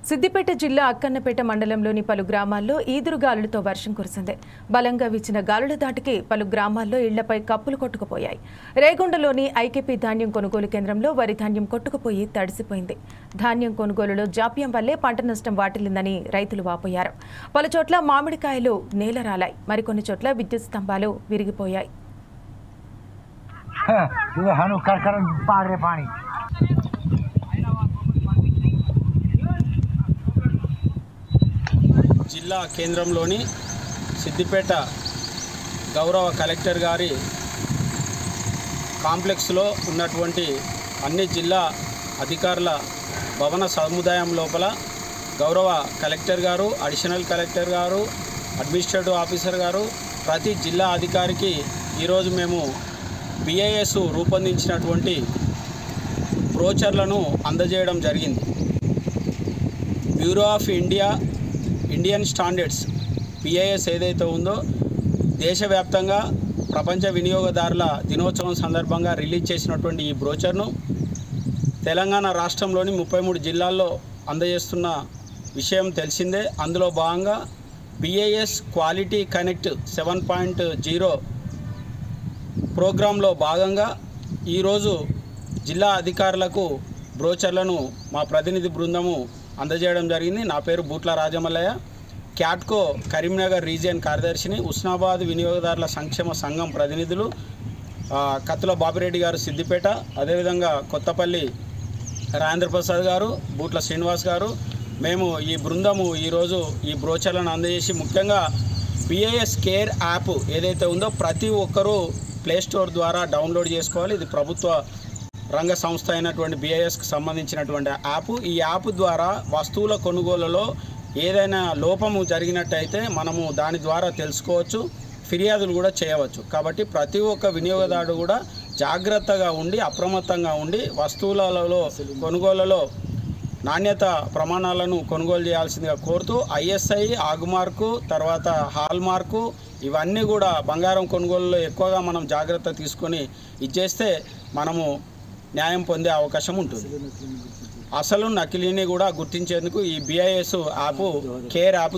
సిద్దిపేట జిల్లా అక్కన్నపేట మండలంలోని పలు గ్రామాల్లో ఈదురుగాలులతో వర్షం కురిసింది. బలంగా వీచిన గాలుల దాటికి పలు గ్రామాల్లో ఇళ్లపై కప్పులు కొట్టుకుపోయాయి. రేగొండలోని ఐకేపీ ధాన్యం కొనుగోలు కేంద్రంలో వరి ధాన్యం కొట్టుకుపోయి తడిసిపోయింది. ధాన్యం కొనుగోలులో జాప్యం వల్లే పంట నష్టం వాటిల్లిందని రైతులు వాపోయారు. పలుచోట్ల మామిడికాయలు నేలరాలాయి. మరికొన్ని చోట్ల విద్యుత్ స్తంభాలు విరిగిపోయాయి. జిల్లా కేంద్రంలోని సిద్దిపేట గౌరవ కలెక్టర్ గారి కాంప్లెక్స్లో ఉన్నటువంటి అన్ని జిల్లా అధికారుల భవన సముదాయం లోపల గౌరవ కలెక్టర్ గారు, అడిషనల్ కలెక్టర్ గారు, అడ్మినిస్ట్రేటివ్ ఆఫీసర్ గారు, ప్రతి జిల్లా అధికారికి ఈరోజు మేము BIS రూపొందించినటువంటి బ్రోచర్లను అందజేయడం జరిగింది. Bureau of Indian standards BIS ఏదైతే ఉందో దేశవ్యాప్తంగా ప్రపంచ వినియోగదారుల దినోత్సవం సందర్భంగా రిలీజ్ చేసినటువంటి ఈ బ్రోచర్ను తెలంగాణ రాష్ట్రంలోని 33 జిల్లాల్లో అందజేస్తున్న విషయం తెలిసిందే. అందులో భాగంగా BIS క్వాలిటీ కనెక్ట్ 7.0 ప్రోగ్రాంలో భాగంగా ఈరోజు జిల్లా అధికారులకు బ్రోచర్లను మా ప్రతినిధి బృందము అందజేయడం జరిగింది. నా పేరు బూట్ల రాజమల్లయ్య, క్యాట్కో కరీంనగర్ రీజియన్ కార్యదర్శిని, ఉస్నాబాద్ వినియోగదారుల సంక్షేమ సంఘం ప్రతినిధులు కత్తుల బాపిరెడ్డి గారు సిద్దిపేట, అదేవిధంగా కొత్తపల్లి రాజేంద్ర ప్రసాద్ గారు, బూట్ల శ్రీనివాస్ గారు, మేము ఈ బృందము ఈరోజు ఈ బ్రోచర్లను అందజేసి ముఖ్యంగా BIS కేర్ యాప్ ఏదైతే ఉందో ప్రతి ఒక్కరూ ప్లేస్టోర్ ద్వారా డౌన్లోడ్ చేసుకోవాలి. ఇది ప్రభుత్వ రంగ సంస్థ అయినటువంటి BISకి సంబంధించినటువంటి యాప్. ఈ యాప్ ద్వారా వస్తువుల కొనుగోలులో ఏదైనా లోపము జరిగినట్టయితే మనము దాని ద్వారా తెలుసుకోవచ్చు, ఫిర్యాదులు కూడా చేయవచ్చు. కాబట్టి ప్రతి ఒక్క వినియోగదారుడు కూడా జాగ్రత్తగా ఉండి అప్రమత్తంగా ఉండి వస్తువులలో కొనుగోలులో నాణ్యత ప్రమాణాలను కొనుగోలు చేయాల్సిందిగా కోరుతూ ISI ఆగుమార్కు, తర్వాత హాల్ మార్కు, ఇవన్నీ కూడా బంగారం కొనుగోలులో ఎక్కువగా మనం జాగ్రత్త తీసుకొని ఇచ్చేస్తే మనము న్యాయం పొందే అవకాశం ఉంటుంది. అసలు నకిలీని కూడా గుర్తించేందుకు ఈ BIS యాప్ కేర్ యాప్